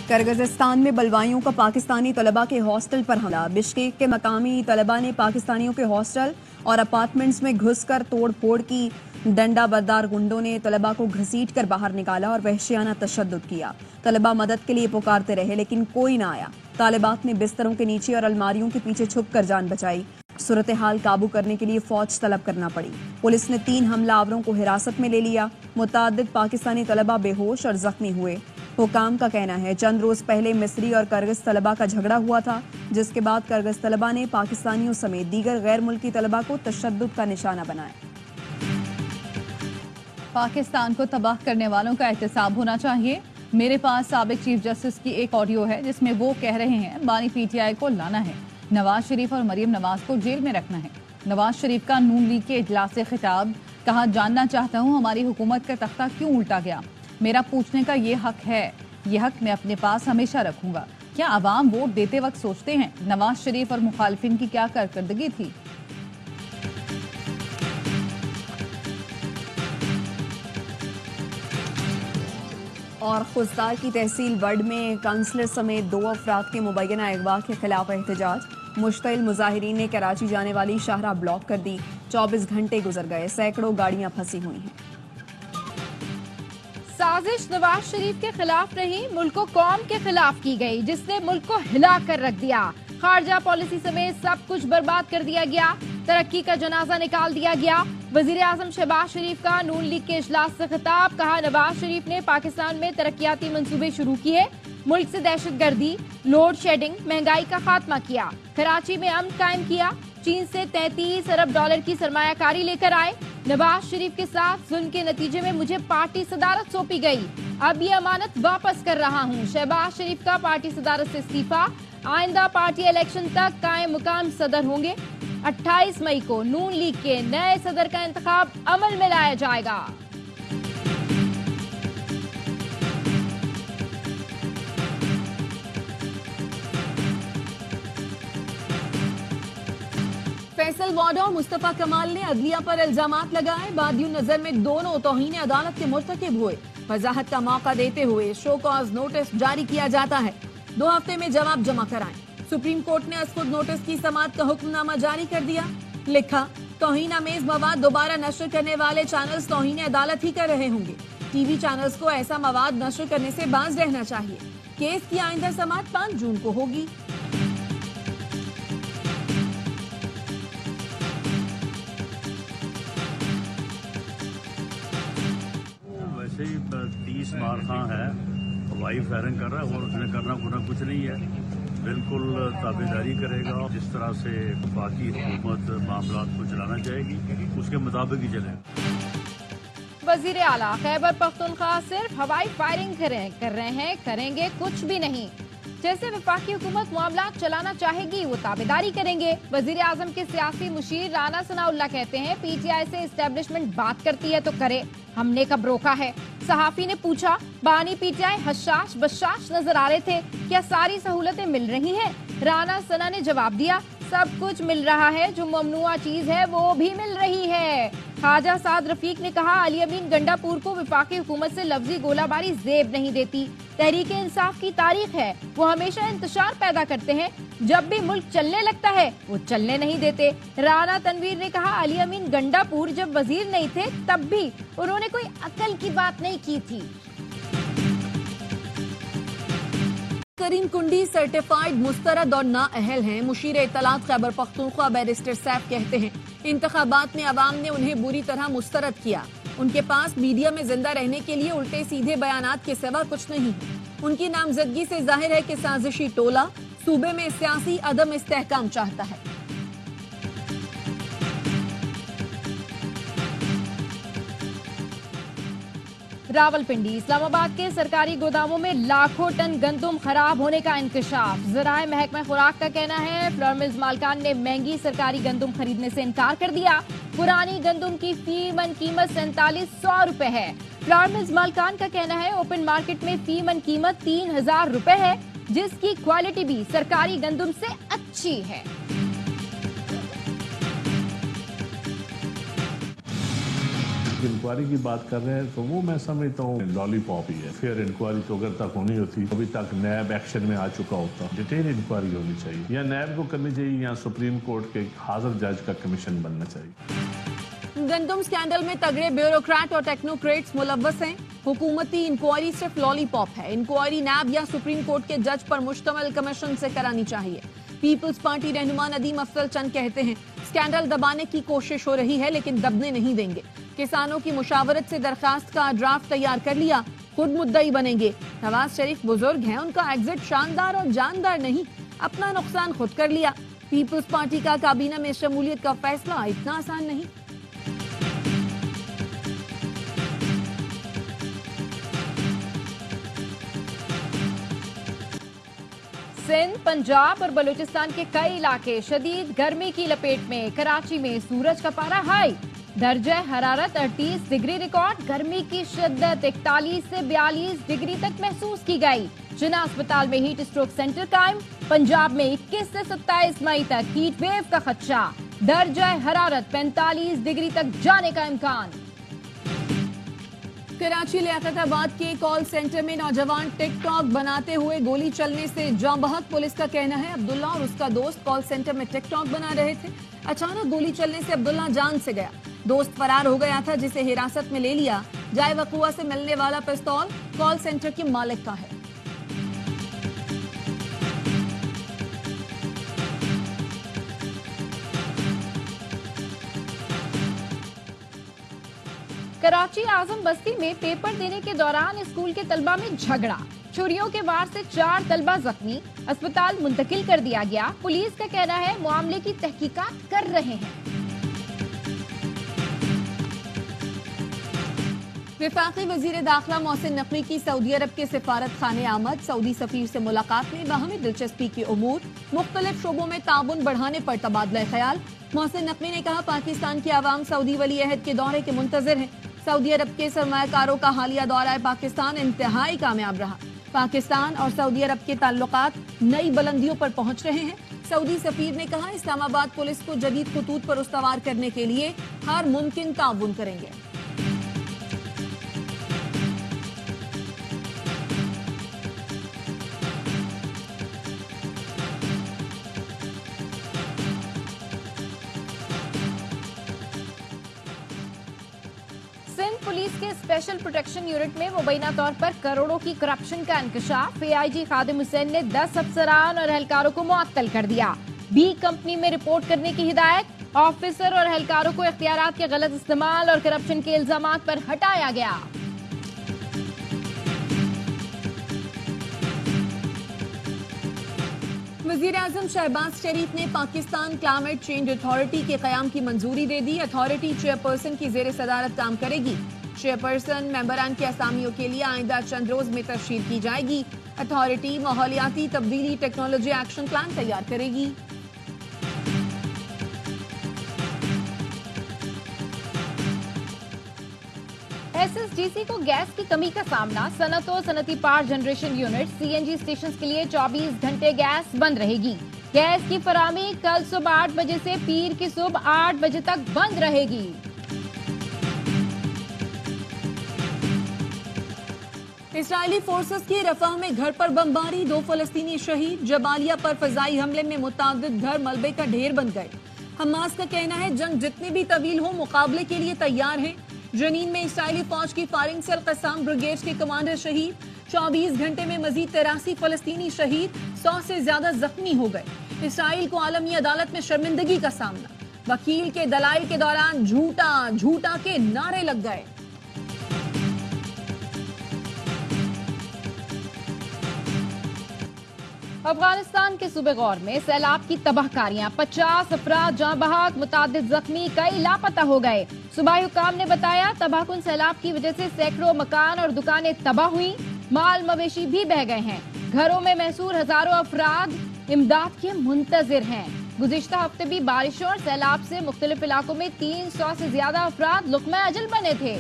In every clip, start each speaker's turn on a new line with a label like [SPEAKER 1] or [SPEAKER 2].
[SPEAKER 1] کرغزستان میں بلوائیوں کا پاکستانی طلبہ کے ہاسٹل پر حملہ۔ بشکیک کے مقامی طلبہ نے پاکستانیوں کے ہاسٹل اور اپارٹمنٹس میں گھس کر توڑ پھوڑ کی۔ ڈنڈا بردار گنڈوں نے طلبہ کو گھسیٹ کر باہر نکالا اور وحشیانہ تشدد کیا۔ طلبہ مدد کے لیے پکارتے رہے لیکن کوئی نہ آیا۔ طالبات نے بستروں کے نیچے اور الماریوں کے پیچھے چھپ کر جان بچائی۔ صورتحال قابو کرنے کے لیے فوج طلب کرنا پڑی۔ پولیس نے 3 حملہ آوروں کو حراست میں لے لیا۔ متعدد پاکستانی طلبہ بے ہوش اور زخمی ہوئے۔ حکام کا کہنا ہے چند روز پہلے مصری اور کرغز طلبہ کا جھگڑا ہوا تھا، جس کے بعد کرغز طلبہ نے پاکستانیوں سمیت دیگر غیر ملکی طلبہ کو تشدد کا نشانہ بنایا۔
[SPEAKER 2] پاکستان کو تباہ کرنے والوں کا احتساب ہونا چاہیے۔ میرے پاس سابق چیف جسٹس کی ایک آڈیو ہے جس میں وہ کہہ رہے ہیں بانی پی ٹی آئی کو لانا ہے، نواز شریف اور مریم نواز کو جیل میں رکھنا ہے۔ نواز شریف کا نون لیگ کے اجلاس سے خطاب، کہا جاننا چاہتا ہوں ہماری حکومت کا تختہ کیوں الٹا گیا، میرا پوچھنے کا یہ حق ہے، یہ حق میں اپنے پاس ہمیشہ رکھوں گا۔ کیا عوام ووٹ دیتے وقت سوچتے ہیں نواز شریف اور مخالفین کی کیا کارکردگی تھی؟
[SPEAKER 1] اور خوزدار کی تحصیل وڈ میں کونسلر سمیت 2 افراد کے مبینہ اغوا کے خلاف احتجاج۔ مشتعل مظاہرین نے کراچی جانے والی شاہراہ بلاک کر دی۔ 24 گھنٹے گزر گئے، سینکڑوں گاڑیاں پھنسی ہوئی ہیں۔
[SPEAKER 3] سازش نواز شریف کے خلاف رہی، ملک و قوم کے خلاف کی گئی، جس نے ملک کو ہلا کر رکھ دیا۔ خارجہ پالیسی سمیت سب کچھ برباد کر دیا گیا، ترقی کا جنازہ نکال دیا گیا۔ وزیر اعظم شہباز شریف کا نون لیگ کے اجلاس سے خطاب، کہا نواز شریف نے پاکستان میں ترقیاتی منصوبے شروع کیے، ملک سے دہشت گردی، لوڈ شیڈنگ، مہنگائی کا خاتمہ کیا، کراچی میں امن قائم کیا، چین سے 33 ارب ڈالر کی سرمایہ کاری لے کر آئے۔ نواز شریف کے ساتھ ظلم کے نتیجے میں مجھے پارٹی صدارت سونپی گئی، اب یہ امانت واپس کر رہا ہوں۔ شہباز شریف کا پارٹی صدارت سے استعفیٰ، آئندہ پارٹی الیکشن تک قائم مقام صدر ہوں گے۔ 28 مئی کو نون لیگ کے نئے صدر کا انتخاب عمل میں لایا جائے گا۔
[SPEAKER 4] فیصل واڈا اور مصطفیٰ کمال نے عدلیہ پر الزامات لگائے، بادی النظر میں دونوں توہین عدالت کے مرتکب ہوئے۔ وضاحت کا موقع دیتے ہوئے شو کاز نوٹس جاری کیا جاتا ہے، 2 ہفتے میں جواب جمع کرائیں۔ سپریم کورٹ نے از خود نوٹس کی سماعت کا حکم نامہ جاری کر دیا، لکھا توہین آمیز مواد دوبارہ نشر کرنے والے چینلز توہین عدالت ہی کر رہے ہوں گے، ٹی وی چینلز کو ایسا مواد نشر کرنے سے باز رہنا چاہیے۔ کیس کی آئندہ سماعت 5 جون کو ہوگی۔
[SPEAKER 5] ویسے ہی 30 مار خاں ہے، ہوائی فائرنگ کر رہا ہے اور اس نے کرنا کچھ نہیں ہے، بالکل تابعداری کرے گا۔ جس طرح سے باقی حکومت معاملات کو چلانا چاہے گی اس کے مطابق ہی چلے گا۔
[SPEAKER 3] وزیر اعلیٰ خیبر پختونخوا صرف ہوائی فائرنگ کر رہے ہیں، کریں گے کچھ بھی نہیں۔ جیسے وفاقی حکومت معاملات چلانا چاہے گی وہ تابعداری کریں گے۔ وزیر اعظم کے سیاسی مشیر رانا ثناء اللہ کہتے ہیں پی ٹی آئی سے اسٹیبلشمنٹ بات کرتی ہے تو کرے، ہم نے کب روکا ہے۔ صحافی نے پوچھا بانی پی ٹی آئی حشاش بشاش نظر آ رہے تھے، کیا ساری سہولتیں مل رہی ہیں؟ رانا ثناء نے جواب دیا سب کچھ مل رہا ہے، جو ممنوعہ چیز ہے وہ بھی مل رہی ہے۔ خواجہ سعد رفیق نے کہا علی امین گنڈا پور کو وفاقی حکومت سے لفظی گولہ باری زیب نہیں دیتی، تحریک انصاف کی تاریخ ہے، وہ ہمیشہ انتشار پیدا کرتے ہیں، جب بھی ملک چلنے لگتا ہے وہ چلنے نہیں دیتے۔ رانا تنویر نے کہا علی امین گنڈا پور جب وزیر نہیں تھے تب بھی انہوں نے کوئی عقل کی بات نہیں کی تھی۔
[SPEAKER 4] کریم کنڈی سرٹیفائیڈ مسترد اور نااہل ہیں، مشیر اطلاعات خیبر پختونخوا بیرسٹر سیف کہتے ہیں انتخابات میں عوام نے انہیں بری طرح مسترد کیا، ان کے پاس میڈیا میں زندہ رہنے کے لیے الٹے سیدھے بیانات کے سوا کچھ نہیں ہے۔ ان کی نامزدگی سے ظاہر ہے کہ سازشی ٹولہ صوبے میں سیاسی عدم استحکام چاہتا ہے۔
[SPEAKER 3] راولپنڈی اسلام آباد کے سرکاری گوداموں میں لاکھوں ٹن گندم خراب ہونے کا انکشاف۔ ذرائع محکمہ خوراک کا کہنا ہے فلور ملز مالکان نے مہنگی سرکاری گندم خریدنے سے انکار کر دیا، پرانی گندم کی فی من قیمت 4700 روپے ہے۔ فلور ملز مالکان کا کہنا ہے اوپن مارکیٹ میں فی من قیمت 3000 روپے ہے، جس کی کوالٹی بھی سرکاری گندم سے اچھی ہے۔
[SPEAKER 6] इंक्वायरी की बात कर रहे हैं तो वो मैं समझता हूँ लॉली पॉप ही है। फिर इंक्वायरी तो अगर तक होनी होती अभी तक नैब एक्शन में आ चुका होता, डिटेल इंक्वायरी होनी चाहिए, या नैब को करनी चाहिए या सुप्रीम कोर्ट के हाजिर जज का कमीशन बनना चाहिए।
[SPEAKER 4] गंदम स्कैंडल में तगड़े ब्यूरोक्रेट और टेक्नोक्रेट्स मुलव्वस हैं। हुकूमती इंक्वायरी सिर्फ लॉलीपॉप है। इंक्वायरी नैब या सुप्रीम कोर्ट के जज पर मुश्तमिल कमीशन से करानी चाहिए। पीपल्स पार्टी रहनुमा नदीम अफजल चंद कहते हैं, स्कैंडल दबाने की कोशिश हो रही है लेकिन दबने नहीं देंगे। किसानों की मुशावरत से दरखास्त का ड्राफ्ट तैयार कर लिया, खुद मुद्दई बनेंगे। नवाज शरीफ बुजुर्ग हैं, उनका एग्जिट शानदार और जानदार नहीं, अपना नुकसान खुद कर लिया। पीपल्स पार्टी का काबीना में शमूलियत का फैसला इतना आसान नहीं।
[SPEAKER 3] सिंध, पंजाब और बलूचिस्तान के कई इलाके शदीद गर्मी की लपेट में। कराची में सूरज का पारा हाई, दर्जा हरारत 38 डिग्री रिकॉर्ड। गर्मी की शिद्दत 41 से 42 डिग्री तक महसूस की गई। जिना अस्पताल में हीट स्ट्रोक सेंटर कायम। पंजाब में 21 से 27 मई तक हीट वेव का खदशा, दर्जा हरारत 45 डिग्री तक जाने का इम्कान।
[SPEAKER 4] कराची लियाकताबाद के कॉल सेंटर में नौजवान टिकटॉक बनाते हुए गोली चलने से जाँ बहक। पुलिस का कहना है अब्दुल्ला और उसका दोस्त कॉल सेंटर में टिकटॉक बना रहे थे। अचानक गोली चलने से अब्दुल्ला जान से गया। दोस्त फरार हो गया था जिसे हिरासत में ले लिया। जाए वकुआ से मिलने वाला पिस्तौल कॉल सेंटर के मालिक का है।
[SPEAKER 3] कराची आजम बस्ती में पेपर देने के दौरान स्कूल के तलबा में झगड़ा, छुरियों के वार से 4 तलबा जख्मी, अस्पताल मुंतकिल कर दिया गया। पुलिस का कहना है मामले की तहकीकात कर रहे हैं।
[SPEAKER 4] वफाकी वजीर दाखिला मोहसिन नकवी की सऊदी अरब के सिफारत खाने आमद। सऊदी सफीर से मुलाकात में बाहमी दिलचस्पी के उमूर, मुख्तलिफ शोबों में ताउन बढ़ाने पर तबादला ख्याल। मोहसिन नकवी ने कहा पाकिस्तान की आवाम सऊदी वली अहद के दौरे के मुंतजर है। सऊदी अरब के सरमायाकारों का हालिया दौरा पाकिस्तान इंतहाई कामयाब रहा। पाकिस्तान और सऊदी अरब के ताल्लुकात नई बुलंदियों पर पहुंच रहे हैं। सऊदी सफीर ने कहा इस्लामाबाद पुलिस को जदीद खतूत पर उस्तवार करने के लिए हर मुमकिन ताउन करेंगे।
[SPEAKER 3] पुलिस के स्पेशल प्रोटेक्शन यूनिट में मुबैना तौर पर करोड़ों की करप्शन का इंकशाफ। AIG खादिम हुसैन ने 10 अफसरान और एहलकारों को मुअत्तल कर दिया। बी कंपनी में रिपोर्ट करने की हिदायत। ऑफिसर और एहलकारों को इख्तियारात के गलत इस्तेमाल और करप्शन के इल्जामात पर हटाया गया।
[SPEAKER 4] वजीर आजम शहबाज शरीफ ने पाकिस्तान क्लाइमेट चेंज अथॉरिटी के क़याम की मंजूरी दे दी। अथॉरिटी चेयरपर्सन की ज़ेर सदारत काम करेगी। चेयरपर्सन मेंबरान के असामियों के लिए आइंदा चंद रोज में तशहीर की जाएगी। अथॉरिटी माहौलियाती तब्दीली टेक्नोलॉजी एक्शन प्लान तैयार करेगी।
[SPEAKER 3] SSDC को गैस की कमी का सामना। सनतो सनती power generation unit CNG station के लिए 24 घंटे गैस बंद रहेगी। गैस की फराहमी कल सुबह 8 बजे से पीर की सुबह 8 बजे तक बंद रहेगी।
[SPEAKER 4] इस्राइली फोर्सेस की रफाह में घर पर बमबारी, 2 फलस्तीनी शहीद। जबालिया पर फजाई हमले में मुतादिद घर मलबे का ढेर बन गए। हमास का कहना है जंग जितनी भी तवील हो मुकाबले के लिए तैयार है। जनीन में इस्राइली फौज की फायरिंग से कसाम ब्रिगेड के कमांडर शहीद। 24 घंटे में मजीद 83 फलस्तीनी शहीद, 100 से ज्यादा जख्मी हो गए। इसराइल को आलमी अदालत में शर्मिंदगी का सामना। वकील के दलाइल के दौरान झूठा झूठा के नारे लग गए।
[SPEAKER 3] अफगानिस्तान के सूबे गौर में सैलाब की तबाहकारियां, 50 अफराद जाँ बहक, मुतादिद जख्मी, कई लापता हो गए। सूबाई हुकाम ने बताया तबाहकुन सैलाब की वजह से सैकड़ों मकान और दुकानें तबाह हुई, माल मवेशी भी बह गए हैं। घरों में महसूर हजारों अफराद इमदाद के मुंतजिर हैं। गुज़िश्ता हफ्ते भी बारिशों और सैलाब से मुख्तलिफ इलाकों में 300 से ज्यादा अफराद लुक़्मा अजल बने थे।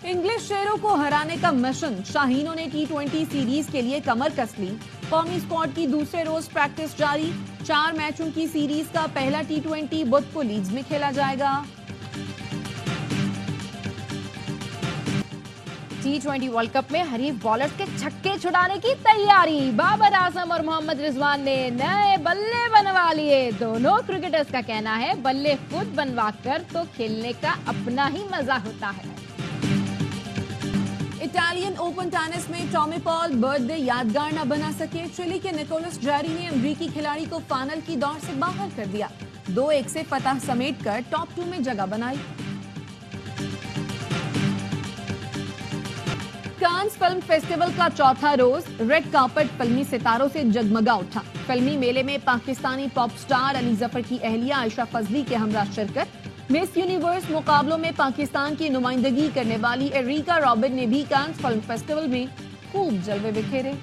[SPEAKER 4] इंग्लिश शेरों को हराने का मिशन। शाहीनों ने T20 सीरीज के लिए कमर कस ली। कौमी स्क्वाड की दूसरे रोज प्रैक्टिस जारी। 4 मैचों की सीरीज का पहला T20 बुध को लीड्स में खेला जाएगा।
[SPEAKER 3] T20 वर्ल्ड कप में हरीफ बॉलर्स के छक्के छुड़ाने की तैयारी। बाबर आजम और मोहम्मद रिजवान ने नए बल्ले बनवा लिए। दोनों क्रिकेटर्स का कहना है बल्ले खुद बनवा कर तो खेलने का अपना ही मजा होता है।
[SPEAKER 4] इटालियन ओपन टेनिस में टॉमी पॉल बर्थडे यादगार न बना सके। चिली के निकोलस जैरी ने अमरीकी खिलाड़ी को फाइनल की दौड़ से बाहर कर दिया। 2-1 से फतह समेटकर टॉप 2 में जगह बनाई। कांस फिल्म फेस्टिवल का चौथा रोज रेड कार्पेट फिल्मी सितारों से जगमगा उठा। फिल्मी मेले में पाकिस्तानी पॉप स्टार अली जफर की अहलिया आयशा फजली के हमरा शिरकत। मिस यूनिवर्स मुकाबलों में पाकिस्तान की नुमाइंदगी करने वाली एरिका रॉबिन ने भी कांस फिल्म फेस्टिवल में खूब जलवे बिखेरे।